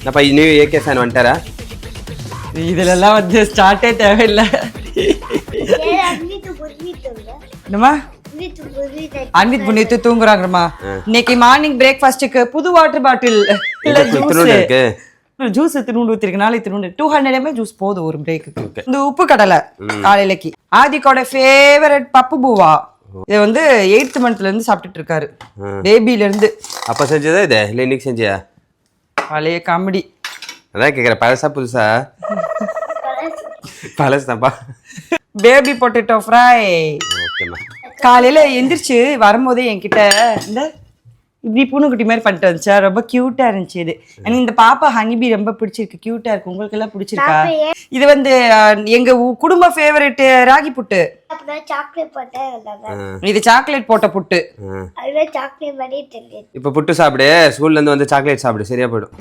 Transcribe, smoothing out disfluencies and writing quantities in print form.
அப்ப new AK fan வந்துட்டாரா? இதுலலாம் வந்து ஸ்டார்ட்டே தேவையில்லை. என்னம்மா அன்வித் புண்ணியத்து தூங்குறாங்கம்மா. இன்னைக்கு மார்னிங் பிரேக்ஃபாஸ்ட்டுக்கு புது வாட்டர் பாட்டில் இல்ல ஜூஸ் திருண்டு ஊத்திருக்கனால திருண்டு 200 ml ஜூஸ் போதும் ஒரு பிரேக்கு. இந்த உப்பு கடலை காலையிலக்கு. ஆதிக்கோட ஃபேவரட் பப்பு பூவா இதை வந்து 8th monthல இருந்து சாப்பிட்டுட்டு இருக்காரு, பேபில இருந்து. அப்ப செஞ்சதா இது இல்ல இன்னைக்கு செஞ்சியா? பழைய காமெடி. அதான் கேக்குறேன், பழசா புதுசா? பழசுதான்ப்பா. Baby potato fry. ஓகேம்மா. காலையில எந்திரிச்சு வரும்போதே என்கிட்ட இந்த இப்படி பூனைக்குட்டி மாதிரி பண்ணிட்டு வந்துச்சா, ரொம்ப கியூட்டா இருந்துச்சு. இது எனக்கு இந்த பாப்பா ஹனிபி ரொம்ப பிடிச்சிருக்கு, கியூட்டா இருக்கு. உங்களுக்கு எல்லாம் பிடிச்சிருக்கா? இது வந்து எங்க குடும்ப ஃபேவரட் ராகி புட்டு. இது சாக்லேட் போட்ட புட்டு. இப்ப புட்டு சாப்பிடு, ஸ்கூல்ல இருந்து வந்து சாக்லேட் சாப்பிடு, சரியா போயிடும்.